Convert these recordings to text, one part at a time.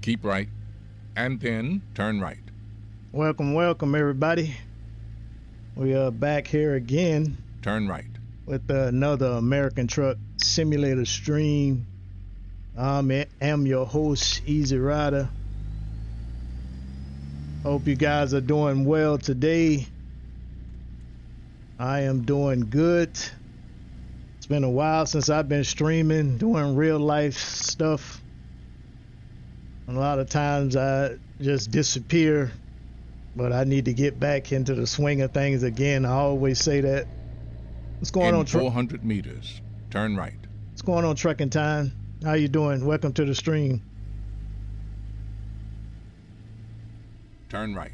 Keep right, and then turn right. Welcome everybody. We are back here again Turn right. with another American Truck Simulator stream. I am your host, Easy Rider. Hope you guys are doing well today. I am doing good. It's been a while since I've been streaming, doing real life stuff. A lot of times I just disappear, but I need to get back into the swing of things again. I always say that. What's going on? 400 meters, turn right. What's going on, Trucking Time? How you doing? Welcome to the stream. Turn right.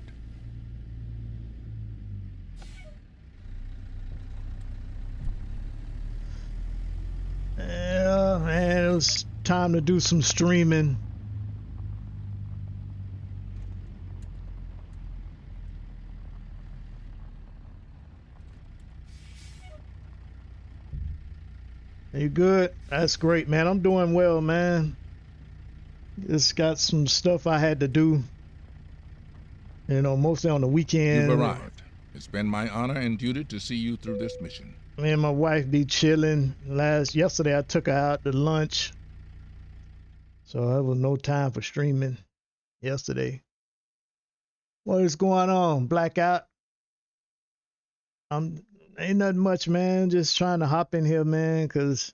Yeah, man, it was time to do some streaming. You good? That's great, man. I'm doing well, man. Just got some stuff I had to do, mostly on the weekend. You've arrived. It's been my honor and duty to see you through this mission. Me and my wife be chilling. Yesterday I took her out to lunch, so there was no time for streaming yesterday. What is going on? Blackout? Ain't nothing much, man. Just trying to hop in here, man, because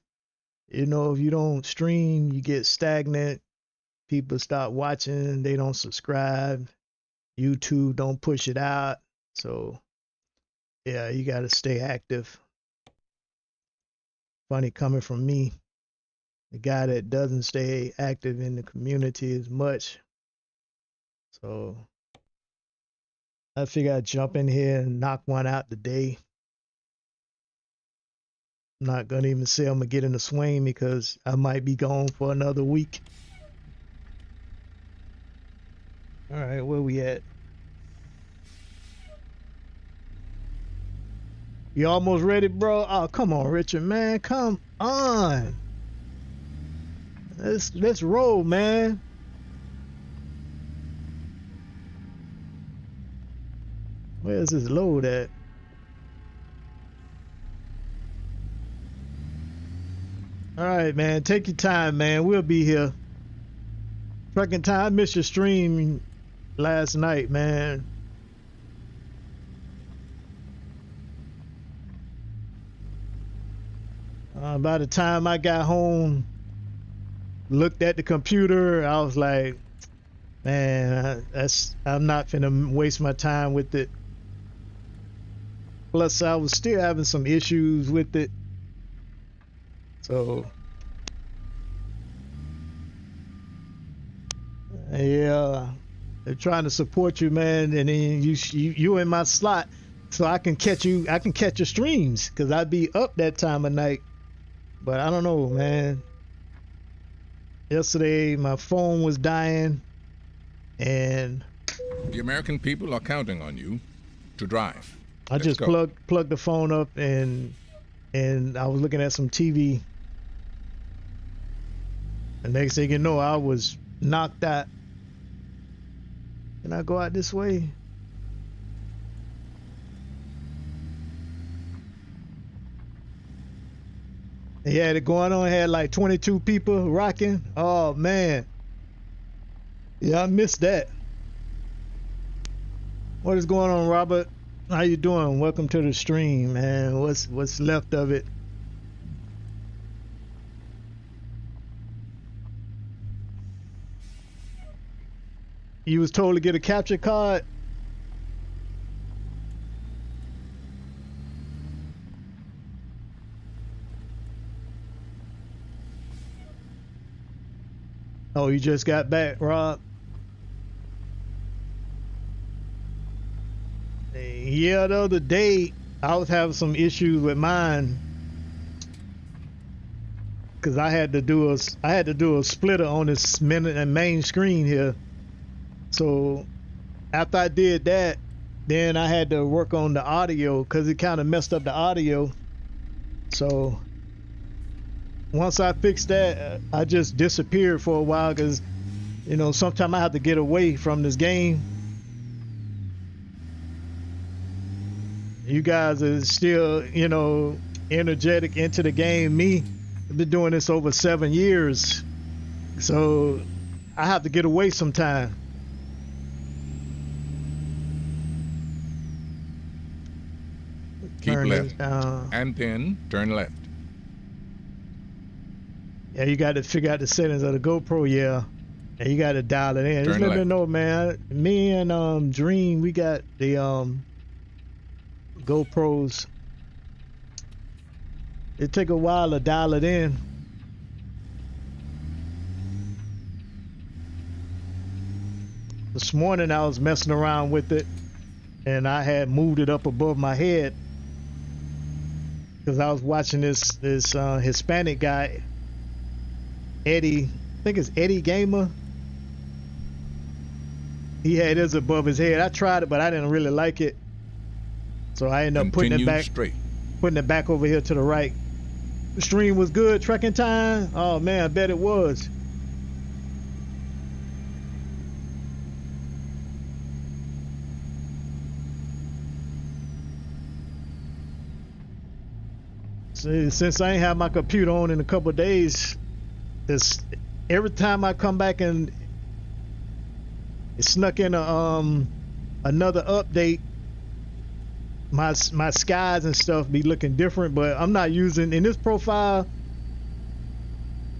if you don't stream, you get stagnant. People stop watching, they don't subscribe. YouTube don't push it out. So yeah, you got to stay active. Funny coming from me, the guy that doesn't stay active in the community as much. So I figure I'd jump in here and knock one out today. I'm not going to even say I'm going to get in the swing because I might be gone for another week. All right, where we at? You almost ready, bro? Oh, come on, Richard, man. Come on. Let's roll, man. Where's this load at? All right, man. Take your time, man. We'll be here. Trucking Time. I missed your stream last night, man. By the time I got home, looked at the computer, I was like, man, I'm not finna waste my time with it. Plus, I was still having some issues with it. So, yeah, they're trying to support you, man, and then you in my slot, so I can catch you. I can catch your streams because I'd be up that time of night. But I don't know, man. Yesterday, my phone was dying, and the American people are counting on you to drive. I just plugged the phone up, and I was looking at some TV. The next thing you know, I was knocked out. Can I go out this way? He had it going on, had like 22 people rocking. Oh man. Yeah, I missed that. What is going on, Robert? How you doing? Welcome to the stream, man. What's left of it? You was told to get a capture card? Oh, you just got back, Rob? Yeah, the other day I was having some issues with mine because I had to do a splitter on this main screen here. So after I did that, then I had to work on the audio because it kind of messed up the audio. So once I fixed that, I just disappeared for a while because You know, sometimes I have to get away from this game. You guys are still, you know, energetic into the game. Me, I've been doing this over 7 years. So I have to get away sometime. Keep Turn left. this down. And then turn left. Yeah, you got to figure out the settings of the GoPro, yeah. And you got to dial it in. Just let me know, man. Me and Dream, we got the GoPros. It take a while to dial it in. This morning I was messing around with it, and I had moved it up above my head because I was watching this Hispanic guy, Eddie. I think it's Eddie Gamer. He had his above his head. I tried it, but I didn't really like it, so I ended up putting it back over here to the right. The stream was good. Trekking time. Oh man, I bet it was. See, since I ain't have my computer on in a couple of days, every time I come back and it snuck in another update, my skies and stuff be looking different. But I'm not using in this profile.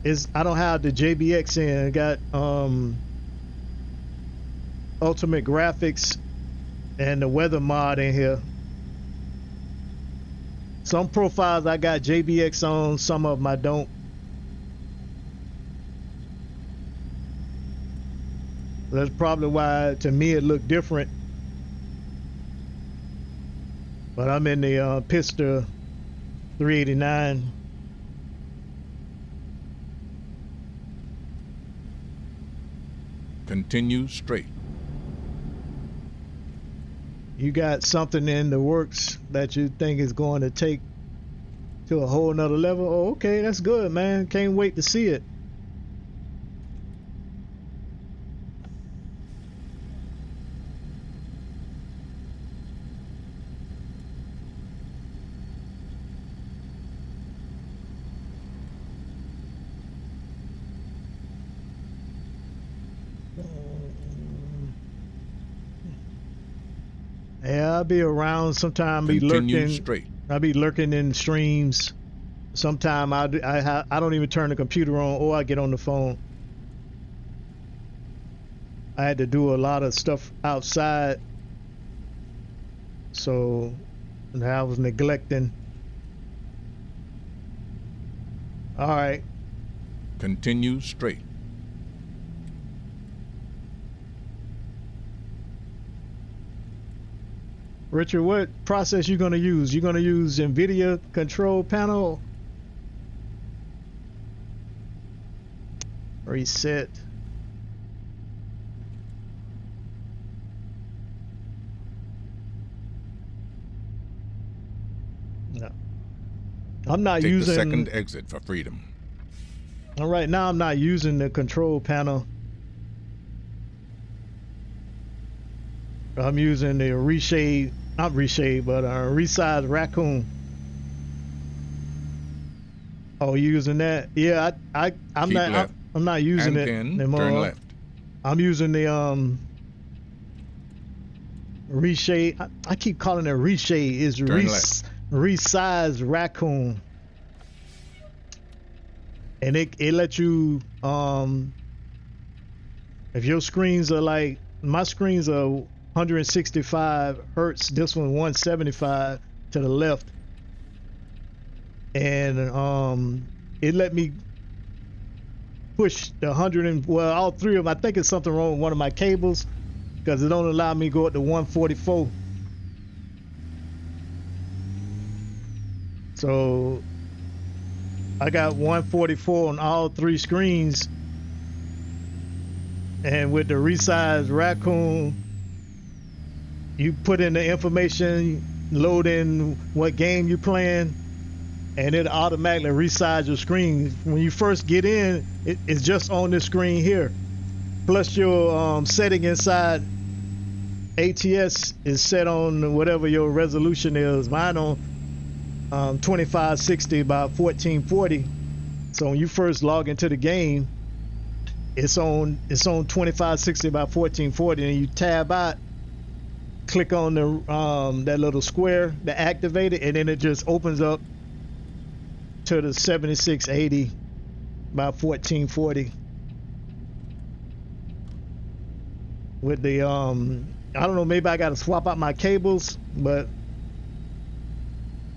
I don't have the JBX in. I got Ultimate Graphics and the weather mod in here. Some profiles I got JBX on, some of them I don't. That's probably why to me it looked different. But I'm in the Pista 389. Continue straight. You got something in the works that you think is going to take to a whole nother level? Oh, okay, that's good, man. Can't wait to see it. Yeah, I'll be around sometime. Be lurking. Straight. I'll be lurking in streams. Sometime I don't even turn the computer on, or I get on the phone. I had to do a lot of stuff outside, so I was neglecting. All right. Continue straight. Richard, what process you going to use? You going to use NVIDIA control panel? Reset. No. I'm not using... Take the second exit for freedom. All right, now I'm not using the control panel. I'm using the resize raccoon. Oh, you using that? Yeah, I'm not using it anymore. Turn left. I'm using the reshade. I keep calling it reshade. It's resize raccoon, and it lets you if your screens are like my screens are 165 hertz, this one 175 to the left, and it let me push the 100 and well all three of them. I think it's something wrong with one of my cables because it don't allow me to go up to 144. So I got 144 on all three screens, and with the resize raccoon, you put in the information, load in what game you're playing, and it automatically resize your screen. When you first get in, it's just on this screen here. plus your setting inside ATS is set on whatever your resolution is. Mine on 2560 by 1440. So when you first log into the game, it's on 2560 by 1440, and you tab out, click on the that little square to activate it, and then it just opens up to the 7680 by 1440 with the I don't know, maybe I got to swap out my cables, but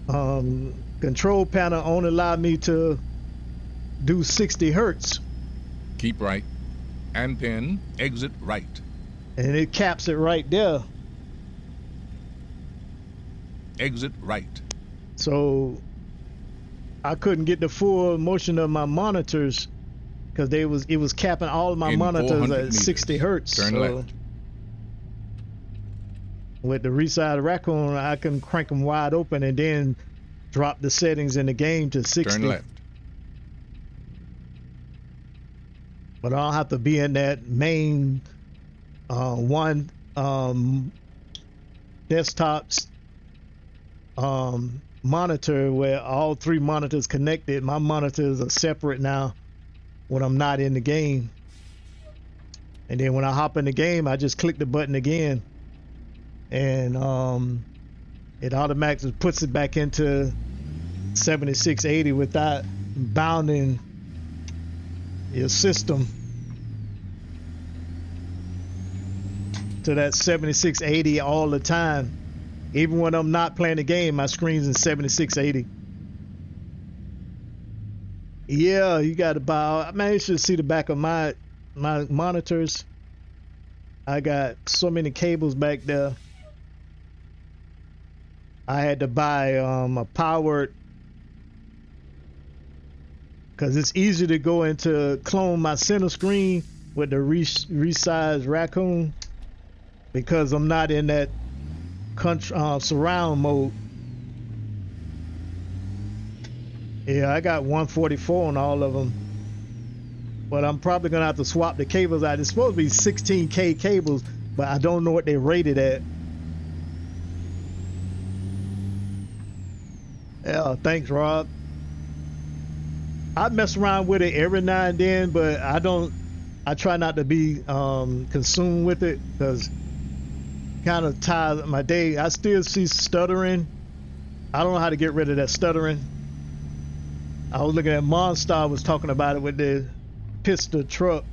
control panel only allowed me to do 60 hertz. Keep right, and then exit right. And it caps it right there. Exit right. So I couldn't get the full motion of my monitors because it was capping all of my monitors at 60 hertz. Turn left. With the Reside Raccoon, I can crank them wide open and then drop the settings in the game to 60. Turn left. But I don't have to be in that main one desktop's monitor where all three monitors connected. My monitors are separate now when I'm not in the game. And then when I hop in the game, I just click the button again. And it automatically puts it back into 7680 without bounding your system to that 7680 all the time. Even when I'm not playing the game, my screen's in 7680. Yeah, you got about, man, you should see the back of my monitors. I got so many cables back there. I had to buy a powered, because it's easy to go into clone my center screen with the resize Raccoon, because I'm not in that surround mode. Yeah, I got 144 on all of them, but I'm probably gonna have to swap the cables out. It's supposed to be 16K cables, but I don't know what they rated at. Yeah, thanks, Rob. I mess around with it every now and then, but I try not to be consumed with it, because kind of ties my day. I still see stuttering. I don't know how to get rid of that stuttering. I was looking at Monstar was talking about it with the pistol truck.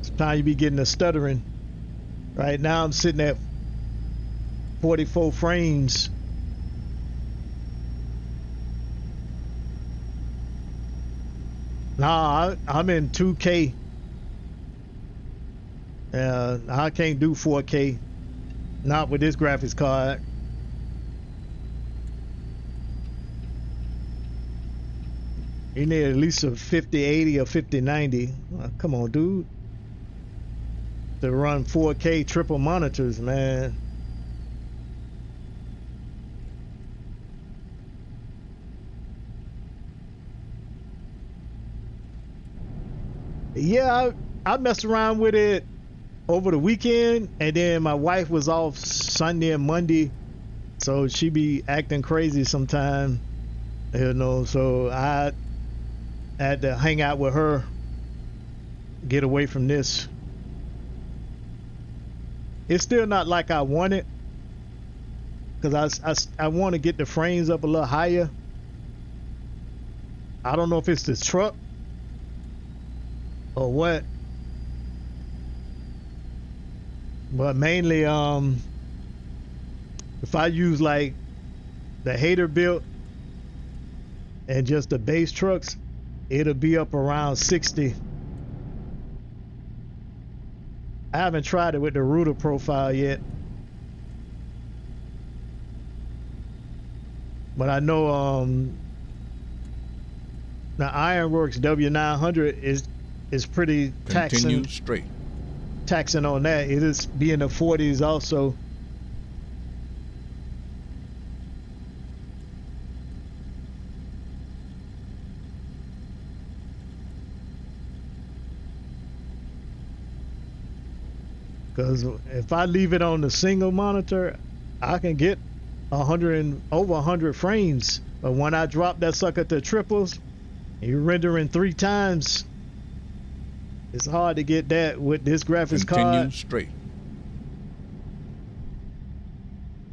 Sometimes you be getting the stuttering. Right now I'm sitting at 44 frames. Nah, I'm in 2K. I can't do 4K. Not with this graphics card. You need at least a 5080 or 5090. Come on, dude. To run 4K triple monitors, man. Yeah, I messed around with it over the weekend, and then my wife was off Sunday and Monday, so she be acting crazy sometime, you know, so I had to hang out with her, get away from this. It's still not like I want it, because I want to get the frames up a little higher. I don't know if it's the truck or what, but mainly if I use like the hater build and just the base trucks, it'll be up around 60. I haven't tried it with the router profile yet, but I know the Ironworks W900 is pretty Continue straight. taxing on that. It is be in the 40s also. Because if I leave it on the single monitor, I can get over 100 frames. But when I drop that sucker to triples, you're rendering 3 times. It's hard to get that with this graphics Continue card straight.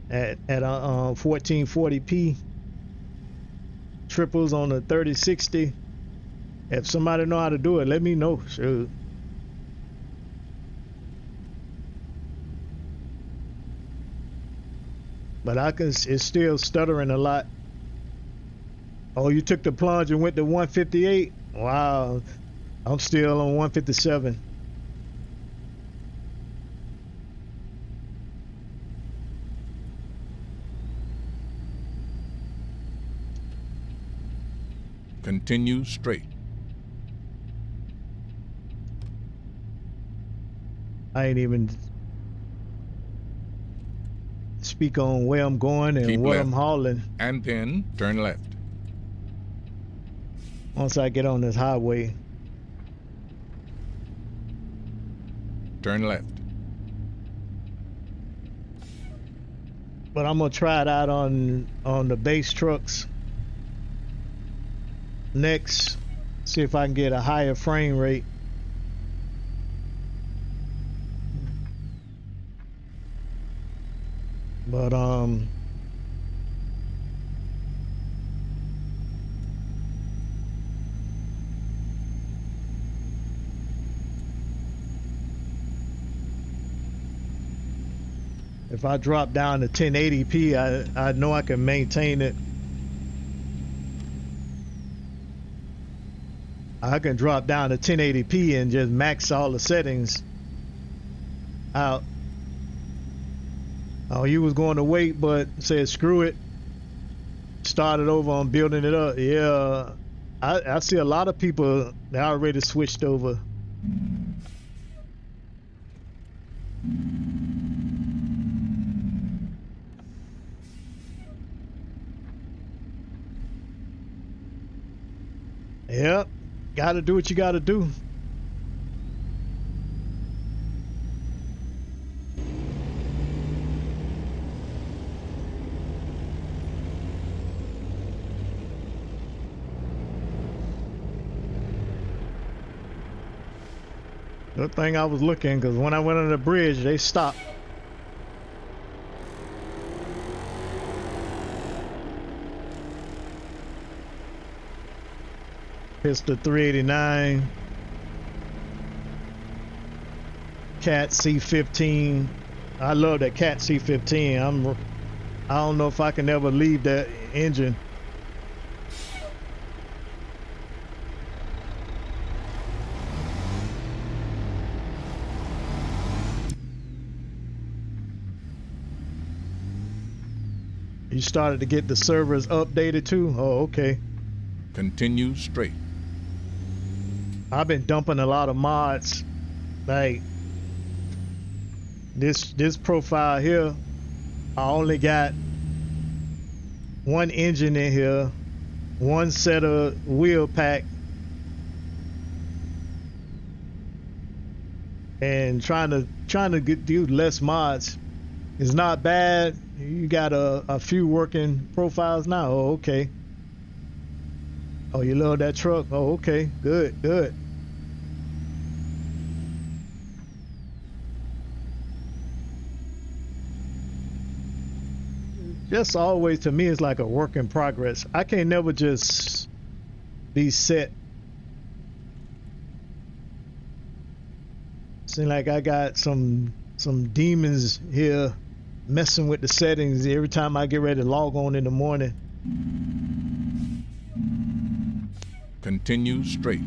at 1440p. Triples on the 3060. If somebody know how to do it, let me know. Shoot. But it's still stuttering a lot. Oh, you took the plunge and went to 158? Wow. I'm still on 157. Continue straight. I ain't even speak on where I'm going and Keep what left. I'm hauling And then turn left. once I get on this highway. Turn left. But I'm gonna try it out on the base trucks next. See if I can get a higher frame rate. But if I drop down to 1080p, I know I can maintain it. I can drop down to 1080p and just max all the settings out. Oh, you was going to wait, but said screw it. Started over on building it up. Yeah, I see a lot of people that already switched over. Yep, gotta do what you gotta do. Good thing I was looking, because when I went on the bridge, they stopped. It's the 389 Cat C15. I love that Cat C15. I don't know if I can ever leave that engine. You started to get the servers updated too? Oh, okay. Continue straight. I've been dumping a lot of mods. Like this profile here, I only got one engine in here, one set of wheel pack, and trying to do less mods is not bad. You got a few working profiles now. Oh, okay. Oh, you love that truck? Oh, okay. Good, good. Just always, to me, it's like a work in progress. I can't never just be set. Seem like I got some demons here messing with the settings every time I get ready to log on in the morning. Continue straight.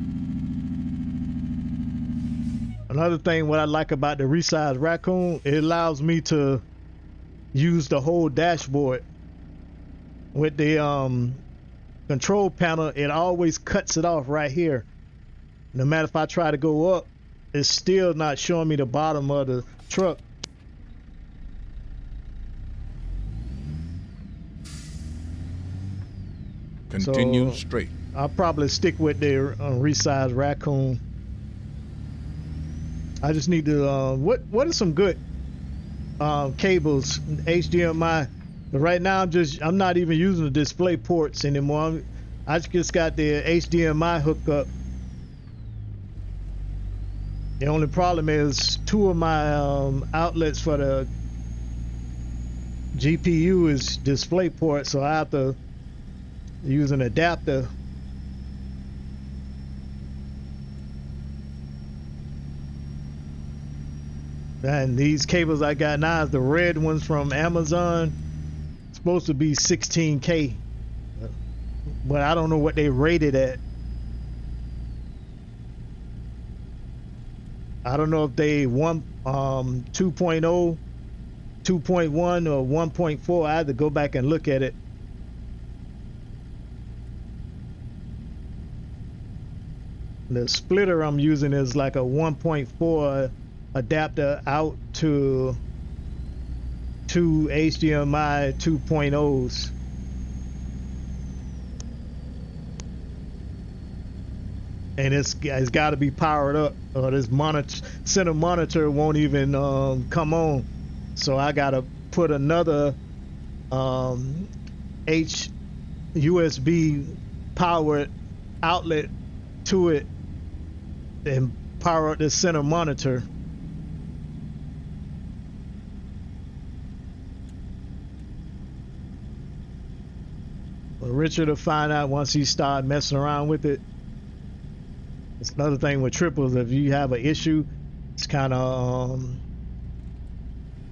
Another thing, what I like about the resized Raccoon, it allows me to use the whole dashboard. With the control panel, it always cuts it off right here. No matter if I try to go up, it's still not showing me the bottom of the truck. Continue So I'll probably stick with the resized Raccoon. I just need to what are some good cables, HDMI. But right now I'm not even using the display ports anymore. I just got the HDMI hooked up. The only problem is two of my outlets for the GPU is display port, so I have to use an adapter. And these cables I got now is the red ones from Amazon. It's supposed to be 16K, but I don't know what they rated at. I don't know if they 2.0, 2.1, or 1.4. I had to go back and look at it. The splitter I'm using is like a 1.4 adapter out to two HDMI 2.0s. And it's got to be powered up, or this center monitor won't even come on. So I got to put another USB powered outlet to it and power up the center monitor. But Richard will find out once he start messing around with it. It's another thing with triples. If you have an issue, it's kind of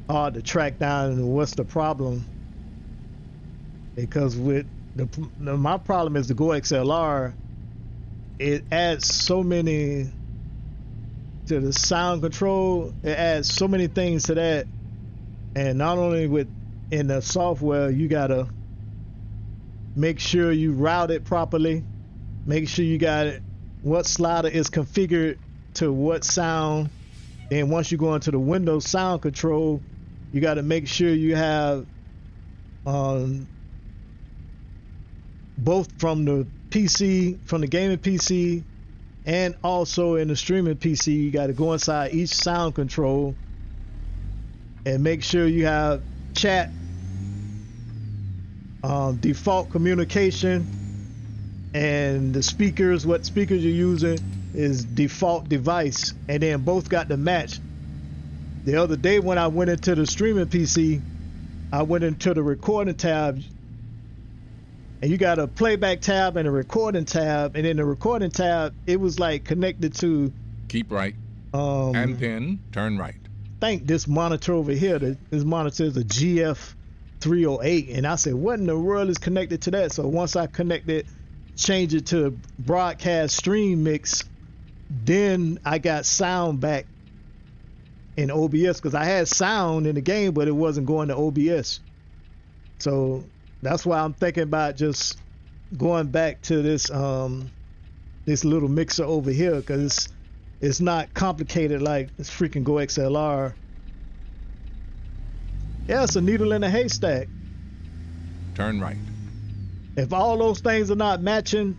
hard to track down what's the problem. Because with my problem is the Go XLR. It adds so many to the sound control. It adds so many things to that, and not only in the software, you gotta make sure you route it properly. Make sure you got it. What slider is configured to what sound, and once you go into the Windows sound control, you got to make sure you have both from the PC, from the gaming PC, and also in the streaming PC. You got to go inside each sound control and make sure you have chat, default communication, and the speakers, what speakers you're using is default device, and then both got to match. The other day when I went into the streaming PC, I went into the recording tab, and you got a playback tab and a recording tab, and in the recording tab it was like connected to keep right and then turn right. I think this monitor over here, this monitor is a GF308, and I said, what in the world is connected to that? So once I connected, change it to broadcast stream mix, then I got sound back in OBS, because I had sound in the game but it wasn't going to OBS. So that's why I'm thinking about just going back to this this little mixer over here, because it's not complicated like this freaking Go XLR. Yeah, it's a needle in a haystack. Turn right. If all those things are not matching,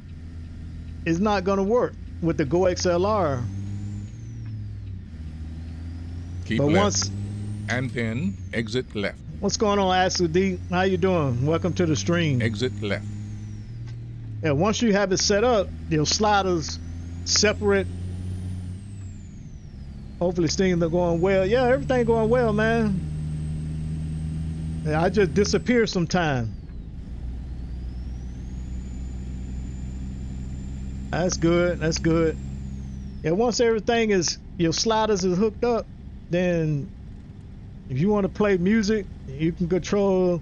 it's not going to work with the Go XLR. Keep but left, and then exit left. What's going on, Ashley D? How you doing? Welcome to the stream. Exit left. Yeah, once you have it set up, your sliders separate. Hopefully things are going well. Yeah, everything going well, man. Yeah, I just disappear sometime. That's good. That's good. Yeah, once everything is, your sliders is hooked up, then if you want to play music, you can control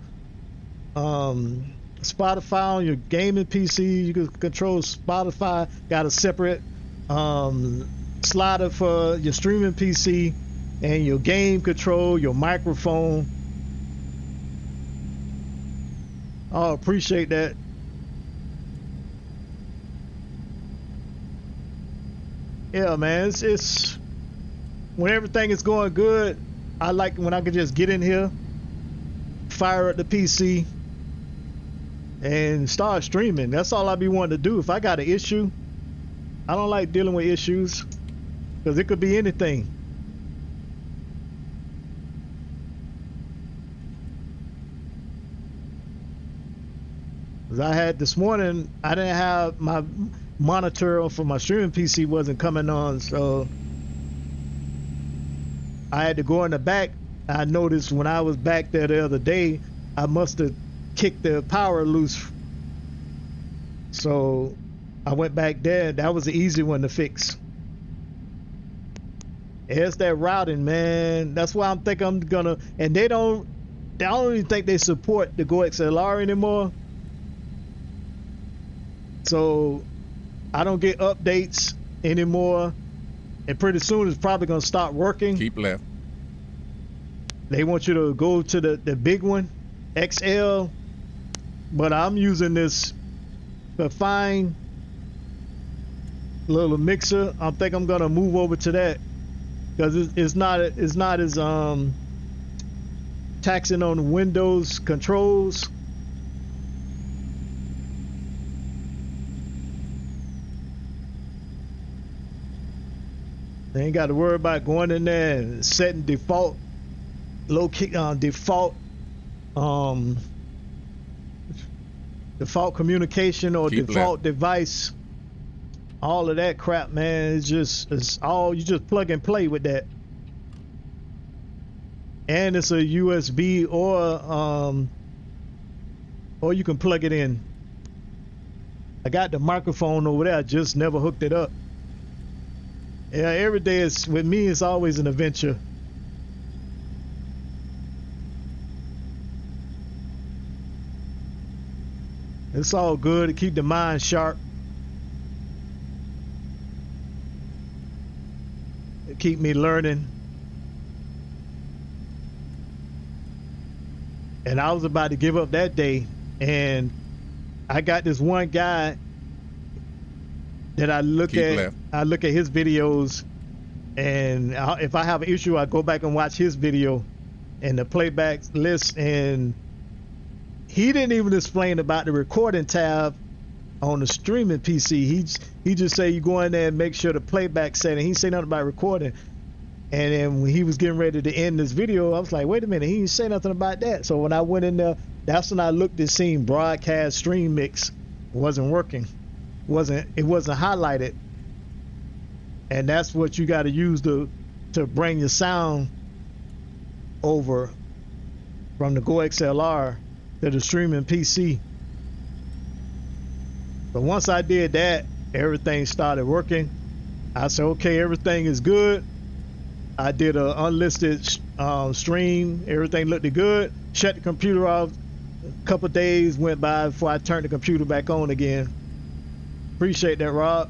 Spotify on your gaming PC. You can control Spotify. Got a separate slider for your streaming PC, and your game control, your microphone. Oh, appreciate that. Yeah, man, it's when everything is going good, I like when I can just get in here, fire up the PC, and start streaming. That's all I be wanting to do. If I got an issue, I don't like dealing with issues, because it could be anything. 'Cause I had this morning, I didn't have my monitor for my streaming PC wasn't coming on, so I had to go in the back. I noticed when I was back there the other day, I must have kicked the power loose. So I went back there. That was the easy one to fix. It's that routing, man. That's why I'm thinking I'm gonna, and I don't even think they support the Go XLR anymore. So I don't get updates anymore. And pretty soon it's probably gonna stop working. Keep left. They want you to go to the big one, XL. But I'm using this fine little mixer. I think I'm gonna move over to that because it's not as taxing on the Windows controls. They ain't got to worry about going in there and setting default default communication or Keep default left. device. All of that crap, man. It's all, you just plug and play with that. And it's a USB or you can plug it in. I got the microphone over there, I just never hooked it up. Yeah, every day is, with me, it's always an adventure. It's all good to keep the mind sharp. It keep me learning. And I was about to give up that day, and I got this one guy that I look Keep at. left. I look at his videos, and if I have an issue, I go back and watch his video and the playback list. And he didn't even explain about the recording tab on the streaming PC. He just say you go in there and make sure the playback setting. He say nothing about recording. And then when he was getting ready to end this video, I was like, wait a minute, he didn't say nothing about that. So when I went in there, that's when I looked and seen broadcast stream mix wasn't working. It wasn't highlighted. And that's what you got to use to bring your sound over from the Go XLR to the streaming PC. But once I did that, everything started working. I said, okay, everything is good. I did an unlisted stream. Everything looked good. Shut the computer off. A couple days went by before I turned the computer back on again. Appreciate that, Rob.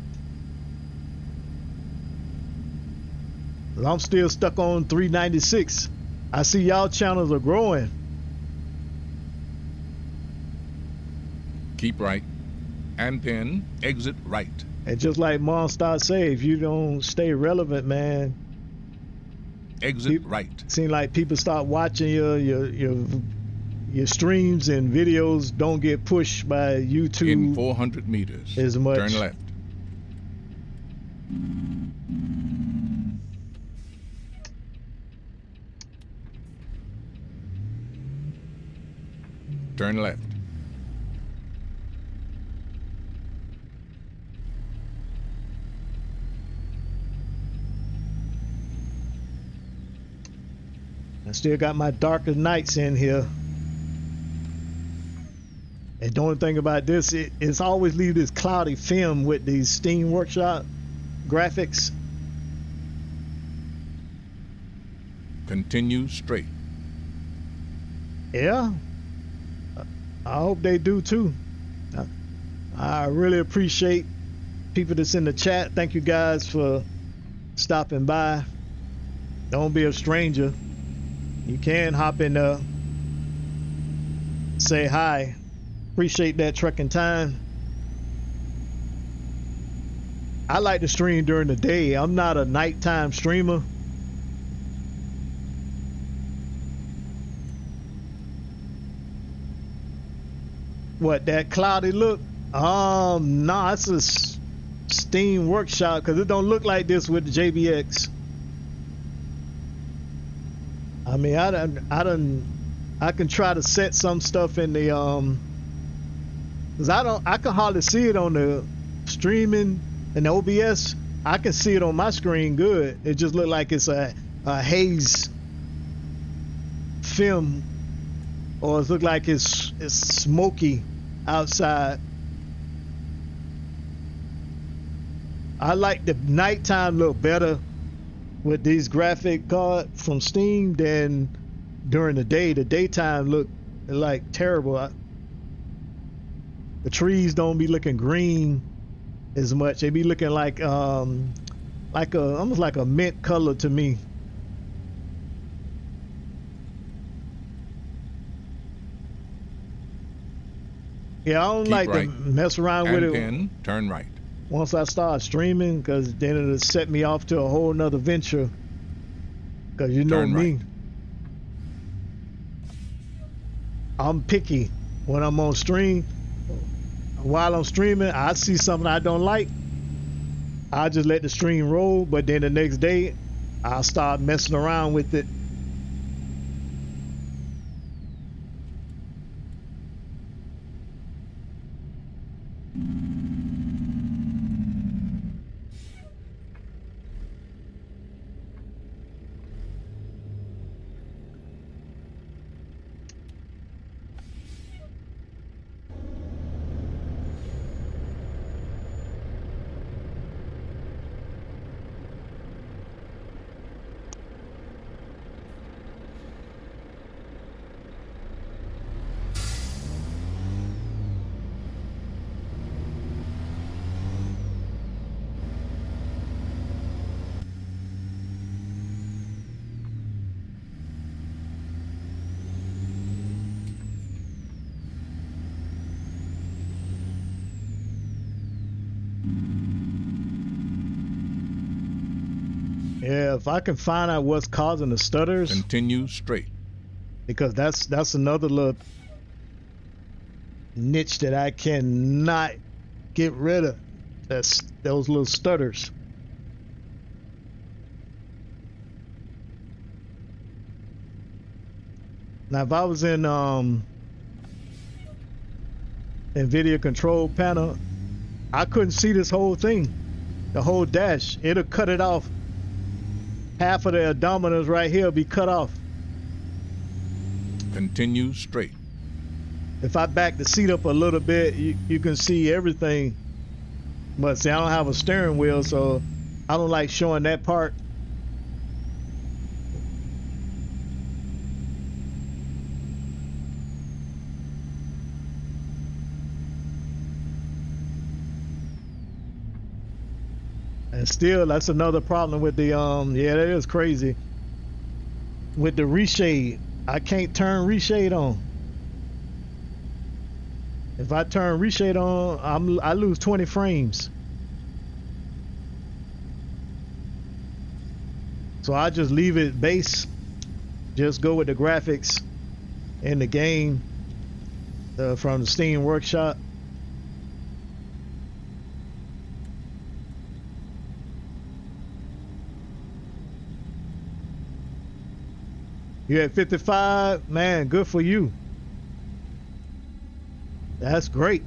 I'm still stuck on 396. I see y'all channels are growing. Keep right. And then exit right. And just like Monstar say, if you don't stay relevant, man, Exit right. seem like people start watching your streams and videos don't get pushed by YouTube In 400 meters. as much. Turn left. Turn left. I still got my darker nights in here. And the only thing about this, it's always leave this cloudy film with these Steam Workshop graphics. Continue straight. Yeah, I hope they do too. I really appreciate people that's in the chat. Thank you guys for stopping by. Don't be a stranger. You can hop in there, say hi. Appreciate that trucking time. I like to stream during the day. I'm not a nighttime streamer. What, that cloudy look? Nah, it's a Steam Workshop because it don't look like this with the JBX. I mean, I can try to set some stuff in the Cause I can hardly see it on the streaming and the OBS. I can see it on my screen good. It just look like it's a haze film, or it look like it's smoky outside. I like the nighttime look better with these graphic cards from Steam than during the day. The daytime look like terrible. The trees don't be looking green as much. They be looking like almost like a mint color to me. Yeah, I don't Keep like right. to mess around with And it pin, turn right. once I start streaming, because then it'll set me off to a whole nother venture. Because you know Turn me, right. I'm picky when I'm on stream. While I'm streaming, I see something I don't like, I just let the stream roll, but then the next day I'll start messing around with it. Yeah, if I can find out what's causing the stutters, Continue straight. because that's another little niche that I cannot get rid of. That's those little stutters. Now, if I was in NVIDIA control panel, I couldn't see this whole thing, the whole dash. It'll cut it off. Half of the odometers right here will be cut off. Continue straight. If I back the seat up a little bit, you can see everything. But see, I don't have a steering wheel, so I don't like showing that part. And still, that's another problem with the yeah, that is crazy. With the reshade, I can't turn reshade on. If I turn reshade on, I lose 20 frames. So I just leave it base. Just go with the graphics in the game from the Steam Workshop. You're at 55, man, good for you. That's great.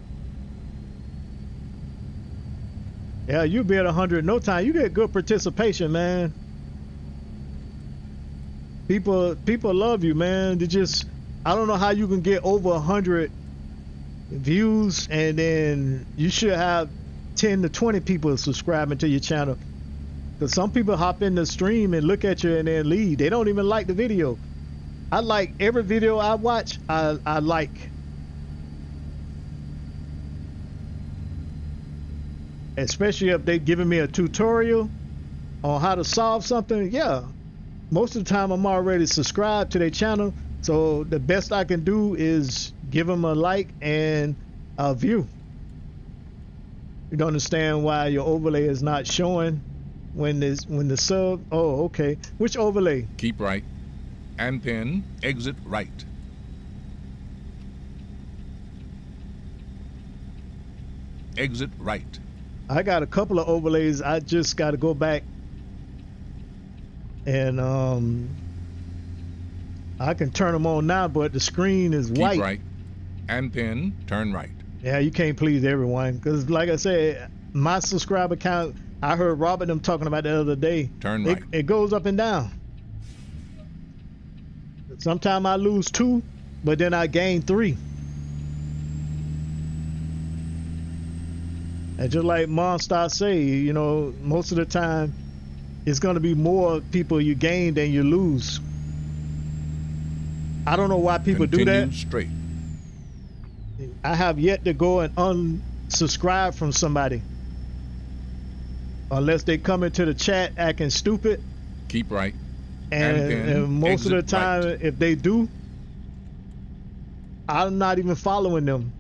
Yeah, you'll be at 100 in no time. You get good participation, man. People love you, man. They just, I don't know how you can get over 100 views and then you should have 10 to 20 people subscribing to your channel. Because some people hop in the stream and look at you and then leave. They don't even like the video. I like every video I watch. I like. Especially if they're giving me a tutorial on how to solve something. Yeah, most of the time I'm already subscribed to their channel, so the best I can do is give them a like and a view. You don't understand why your overlay is not showing when the sub. Oh, okay. Which overlay? Keep right. And pin, exit right. Exit right. I got a couple of overlays. I just got to go back and I can turn them on now, but the screen is white. Keep right. And pin, turn right. Yeah, you can't please everyone. Because, like I said, my subscriber count, I heard Robert them talking about the other day. Turn right. It goes up and down. Sometimes I lose 2, but then I gain 3. And just like Monstar say, you know, most of the time, it's going to be more people you gain than you lose. I don't know why people do that. Straight. I have yet to go and unsubscribe from somebody. Unless they come into the chat acting stupid. Keep right. And most of the time, right. if they do, I'm not even following them.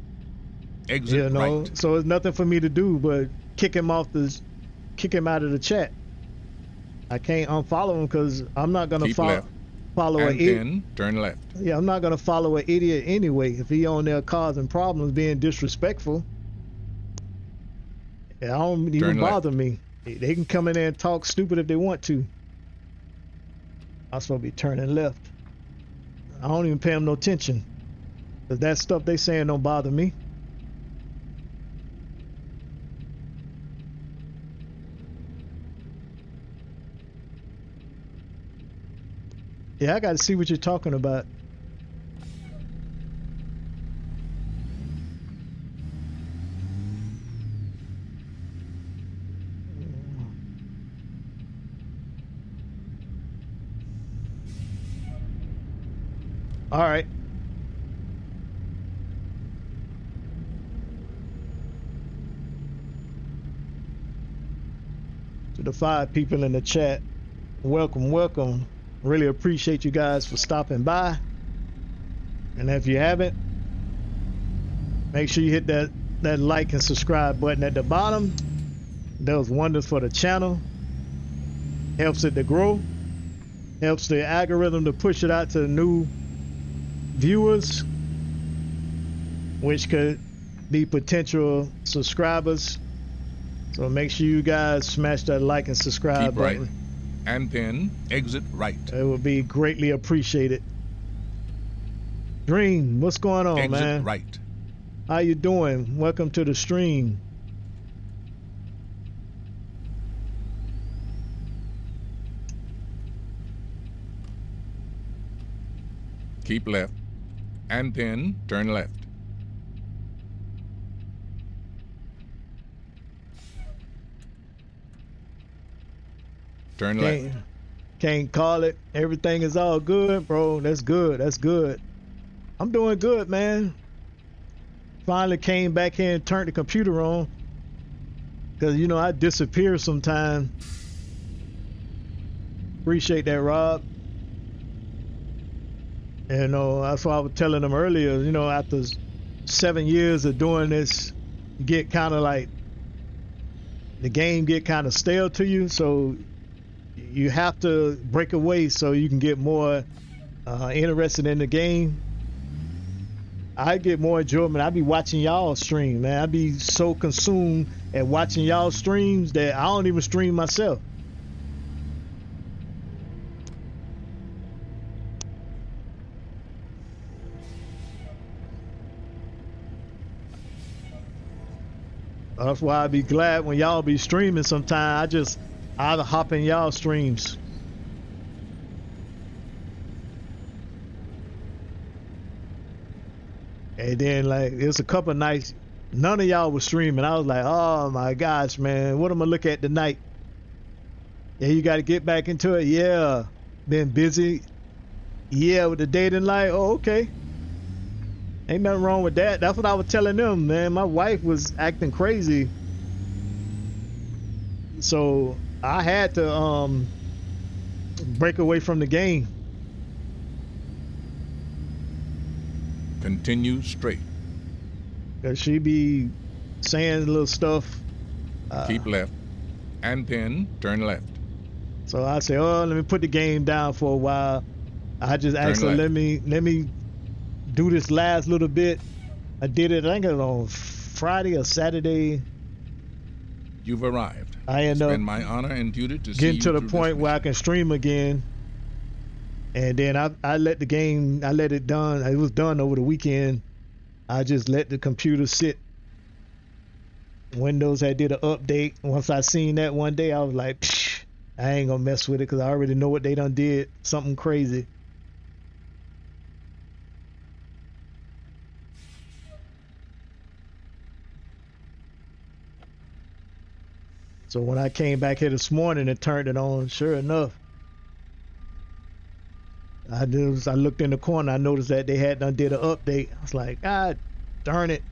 Exit you know, right. So it's nothing for me to do but kick him out of the chat. I can't unfollow him because I'm not gonna follow an idiot. Turn left. Yeah, I'm not gonna follow an idiot anyway. If he on there causing problems, being disrespectful, I don't even bother me. They can come in there and talk stupid if they want to. I'm supposed to be turning left. I don't even pay them no attention. Cause that stuff they saying don't bother me. Yeah, I got to see what you're talking about. All right. To the 5 people in the chat, welcome, welcome. Really appreciate you guys for stopping by. And if you haven't, make sure you hit that like and subscribe button at the bottom. Does wonders for the channel. Helps it to grow. Helps the algorithm to push it out to new viewers, which could be potential subscribers. So make sure you guys smash that like and subscribe button. Right. And then exit right. It would be greatly appreciated. Dream, what's going on, exit man? Right. How you doing? Welcome to the stream. Keep left. And then turn left. Turn left. Can't call it. Everything is all good, bro. That's good. That's good. I'm doing good, man. Finally came back here and turned the computer on. Because, you know, I disappear sometime. Appreciate that, Rob. You know, that's why I was telling them earlier, you know, after 7 years of doing this, you get kind of like, the game get kind of stale to you. So you have to break away so you can get more interested in the game. I get more enjoyment. I be watching y'all stream, man. I be so consumed at watching y'all streams that I don't even stream myself. That's why I be glad when y'all be streaming sometime. I'll hop in y'all streams. And then like there's a couple of nights none of y'all was streaming. I was like, oh my gosh, man, what am I look at tonight? Yeah, you got to get back into it. Yeah, been busy. Yeah, with the dating life. Oh, okay. Ain't nothing wrong with that. That's what I was telling them, man. My wife was acting crazy, so I had to break away from the game. Continue straight. Cause she be saying little stuff. Keep left, and then turn left. So I say, oh, let me put the game down for a while. I just asked her, let me do this last little bit. I did it, I think it was on Friday or Saturday. You've arrived. I end up been my honor and duty to getting to the point where I can stream again. And then I let it done. It was done over the weekend. I just let the computer sit Windows had did an update. Once I seen that one day, I was like, psh, I ain't gonna mess with it because I already know what they done did. Something crazy. So when I came back here this morning and turned it on, sure enough, I looked in the corner, I noticed that they had done did an update. I was like, God darn it.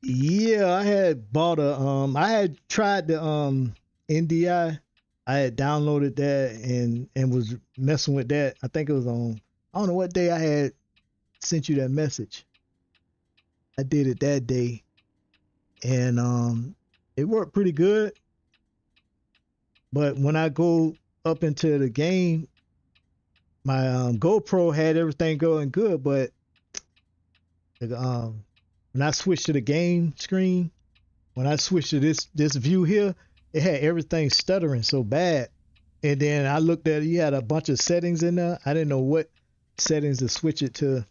Yeah, I had bought a I had tried the NDI. I had downloaded that and was messing with that. I think it was on, I don't know what day I had sent you that message. I did it that day and it worked pretty good. But when I go up into the game, my GoPro had everything going good, but when I switched to the game screen, when I switched to this view here, it had everything stuttering so bad. And then I looked at it, you had a bunch of settings in there. I didn't know what settings to switch it to.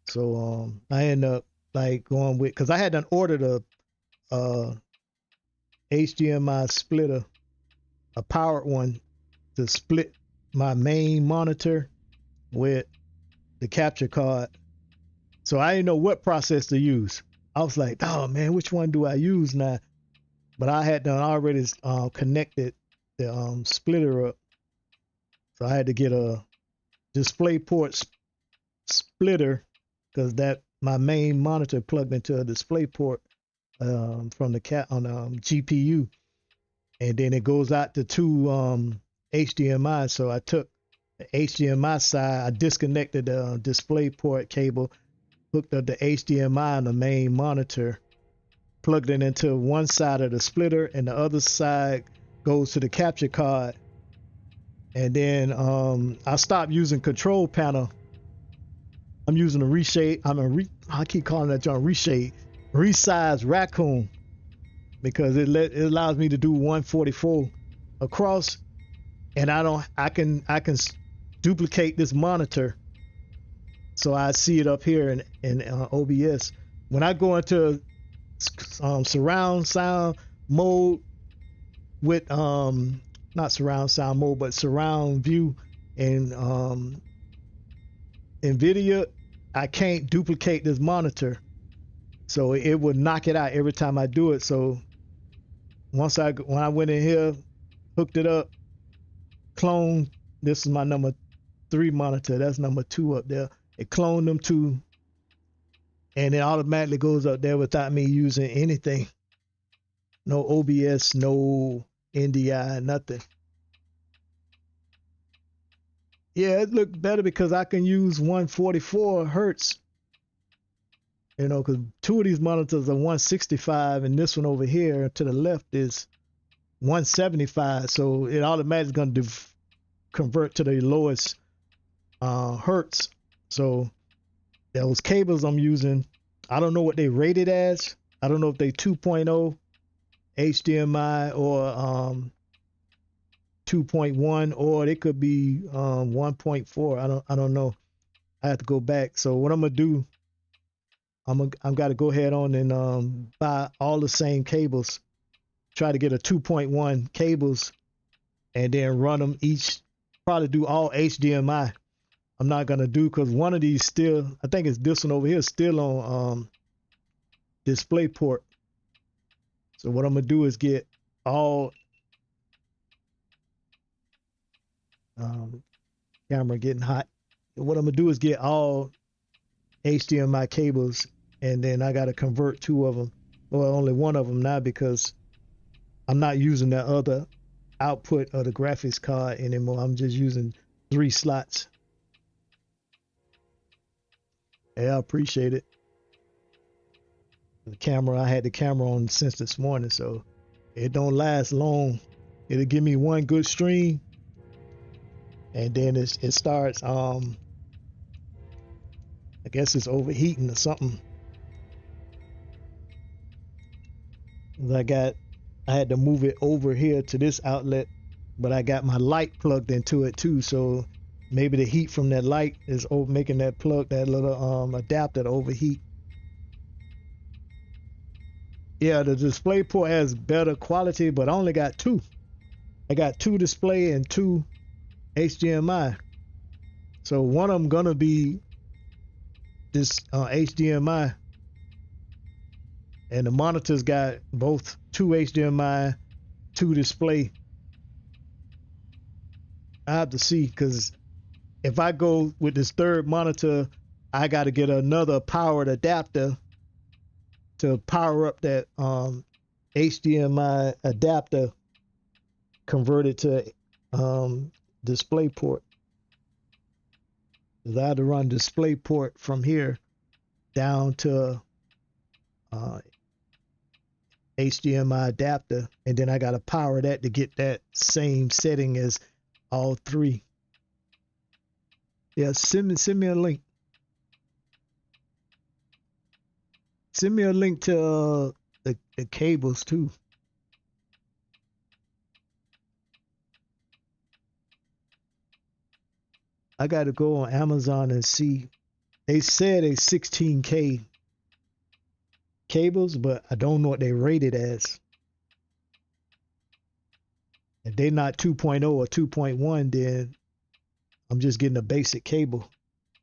So I ended up like going with, because I had done ordered a HDMI splitter, a powered one to split my main monitor with the capture card. So I didn't know what process to use. I was like, oh man, which one do I use now? But I had done already connected the splitter up. So I had to get a DisplayPort splitter because that my main monitor plugged into a DisplayPort from the GPU. And then it goes out to two HDMI. So I took the HDMI side, I disconnected the DisplayPort cable, hooked up the HDMI on the main monitor, plugged it into one side of the splitter, and the other side goes to the capture card. And then I stopped using control panel. I'm using a reshade. I keep calling that John reshade, resize raccoon, because it allows me to do 144 across, and I can duplicate this monitor. So I see it up here in OBS. When I go into surround sound mode with not surround sound mode, but surround view in NVIDIA, I can't duplicate this monitor. So it would knock it out every time I do it. So when I went in here, hooked it up, cloned, this is my number 3 monitor, that's number 2 up there. It cloned them two, and it automatically goes up there without me using anything. No OBS, no NDI, nothing. Yeah, it looked better because I can use 144 hertz. You know, because 2 of these monitors are 165, and this one over here to the left is 175. So it automatically going to convert to the lowest hertz. So those cables I'm using, I don't know what they rated as. I don't know if they 2.0 HDMI or 2.1, or they could be 1.4. I don't know. I have to go back. So what I'm gonna do, I'm gotta go ahead on and buy all the same cables. Try to get a 2.1 cables and then run them each. Probably do all HDMI. I'm not gonna do because one of these still, I think it's this one over here, still on display port. So what I'm gonna do is get all camera getting hot. What I'm gonna do is get all HDMI cables, and then I gotta convert two of them, well, only one of them now because I'm not using that other output of the graphics card anymore. I'm just using 3 slots. Yeah, I appreciate it. The camera, I had the camera on since this morning, so it don't last long. It'll give me one good stream, and then it starts I guess it's overheating or something. I had to move it over here to this outlet, but I got my light plugged into it too, so maybe the heat from that light is making that plug, that little adapter to overheat. Yeah, the display port has better quality, but I only got 2. I got 2 display and 2 HDMI. So one of them gonna be this HDMI, and the monitors got both 2 HDMI, 2 display. I have to see, because if I go with this third monitor, I got to get another powered adapter to power up that HDMI adapter, convert it to display port. I had to run display port from here down to HDMI adapter, and then I got to power that to get that same setting as all 3. Yeah, send me a link. Send me a link to the cables too. I got to go on Amazon and see. They said a 16K cables, but I don't know what they rated as. If they're not 2.0 or 2.1, then I'm just getting a basic cable.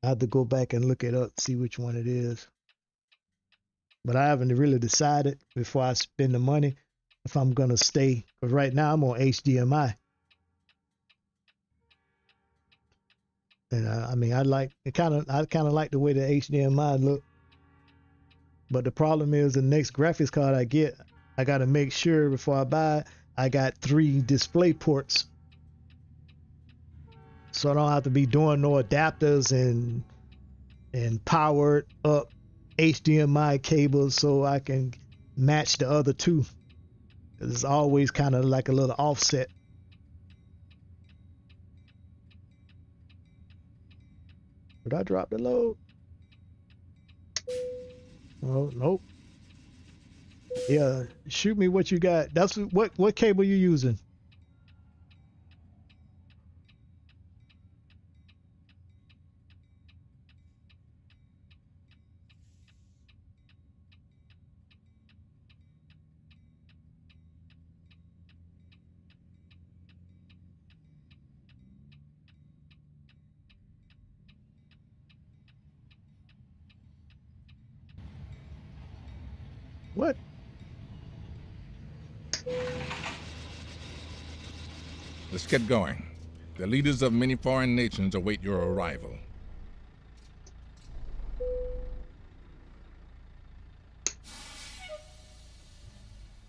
I have to go back and look it up, see which one it is. But I haven't really decided before I spend the money if I'm gonna stay. Because right now I'm on HDMI, and I mean I like it. I kind of like the way the HDMI look. But the problem is the next graphics card I get, I gotta make sure before I buy it, I got 3 display ports, so I don't have to be doing no adapters and powered up HDMI cables so I can match the other 2. It's always kind of like a little offset. Did I drop the load? Oh, nope. Yeah, shoot me what you got. That's what cable you using? What? Let's get going. The leaders of many foreign nations await your arrival.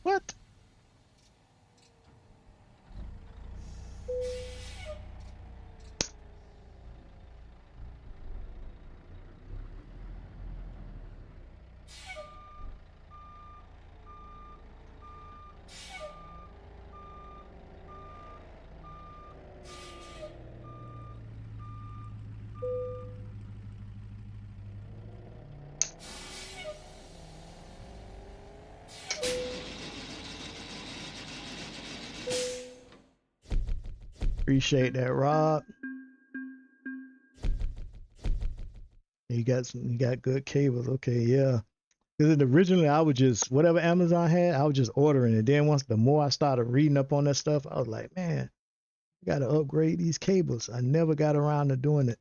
What? Appreciate that, Rob. You got good cables. Okay, yeah. Because originally I would just, whatever Amazon had, I was just ordering it. Then the more I started reading up on that stuff, I was like, man, I got to upgrade these cables. I never got around to doing it.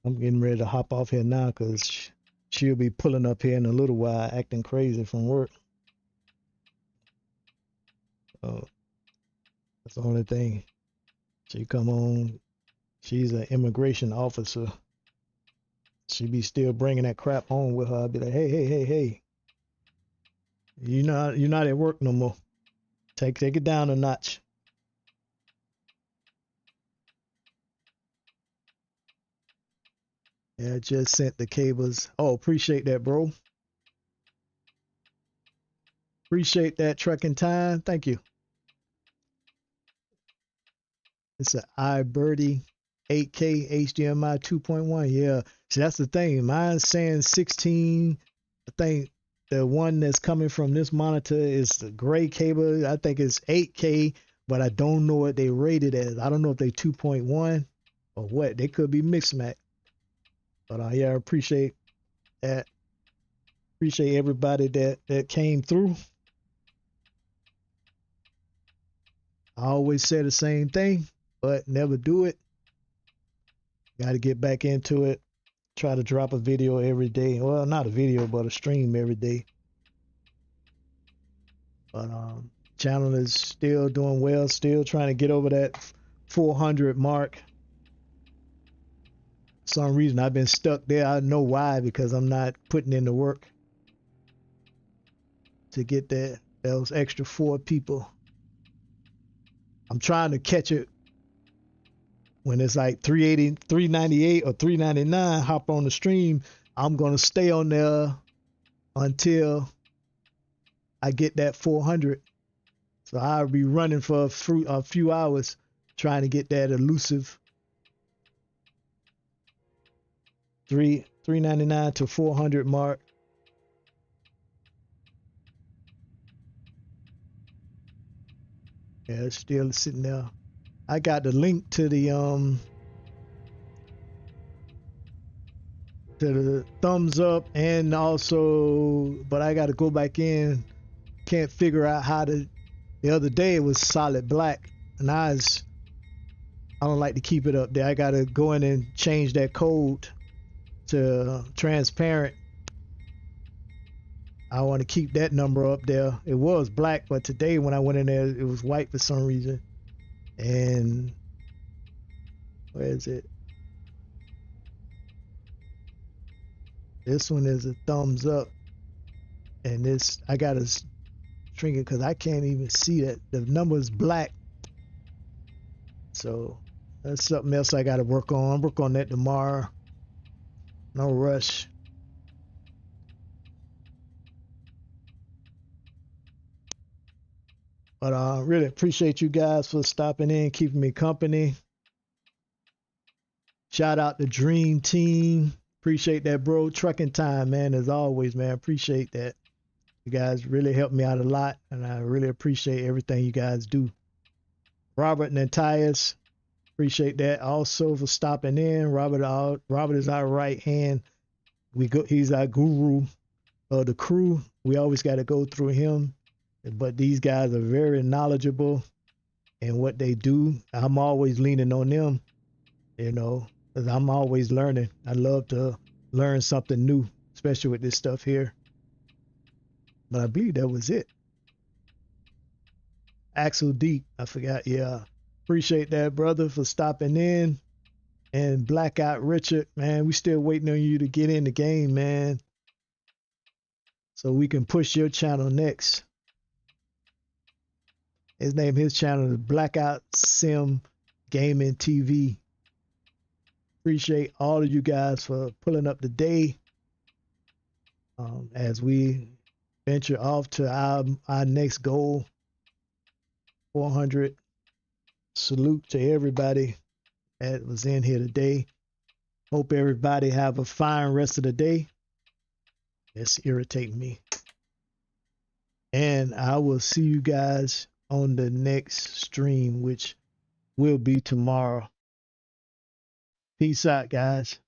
I'm getting ready to hop off here now because she'll be pulling up here in a little while, acting crazy from work. Oh, that's the only thing. She come on. She's an immigration officer. She be still bringing that crap home with her. I'll be like, hey. You're not at work no more. Take it down a notch. Yeah, I just sent the cables. Oh, appreciate that, bro. Appreciate that trucking time. Thank you. It's an iBirdie 8K HDMI 2.1. Yeah. See, that's the thing. Mine's saying 16. I think the one that's coming from this monitor is the gray cable. I think it's 8K, but I don't know what they rated as. I don't know if they 2.1 or what. They could be mixed match. But yeah, I appreciate that. Appreciate everybody that came through. I always say the same thing, but never do it. Got to get back into it. Try to drop a video every day. Well, not a video, but a stream every day. But channel is still doing well. Still trying to get over that 400 mark. For some reason I've been stuck there. I know why, because I'm not putting in the work to get those extra 4 people. I'm trying to catch it when it's like 380, 398 or 399. Hop on the stream. I'm gonna stay on there until I get that 400. So I'll be running for a few hours trying to get that elusive 399 to 400 mark. Yeah, it's still sitting there. I got the link to the thumbs up, and also, but I got to go back in. Can't figure out how to. The other day it was solid black, and I don't like to keep it up there. I got to go in and change that code to transparent. I want to keep that number up there. It was black, but today when I went in there, it was white for some reason. And where is it? This one is a thumbs up, and this I gotta shrink it because I can't even see that the number is black. So that's something else I gotta work on. I'll work on that tomorrow. No rush. But I really appreciate you guys for stopping in, keeping me company. Shout out the Dream Team. Appreciate that, bro. Trucking time, man, as always, man. Appreciate that. You guys really helped me out a lot, and I really appreciate everything you guys do. Robert and Matthias, appreciate that also for stopping in. Robert is our right hand. He's our guru of the crew. We always got to go through him. But these guys are very knowledgeable in what they do. I'm always leaning on them, because I'm always learning. I love to learn something new, especially with this stuff here. But I believe that was it. Axel Deep, I forgot. Yeah. Appreciate that, brother, for stopping in. And Blackout Richard, man, we still waiting on you to get in the game, man, so we can push your channel next. His channel is Blackout Sim Gaming TV. Appreciate all of you guys for pulling up the day as we venture off to our next goal, 400. Salute to everybody. that was in here today. Hope everybody have a fine rest of the day. That's irritating me. And I will see you guys on the next stream, which will be tomorrow. Peace out, guys.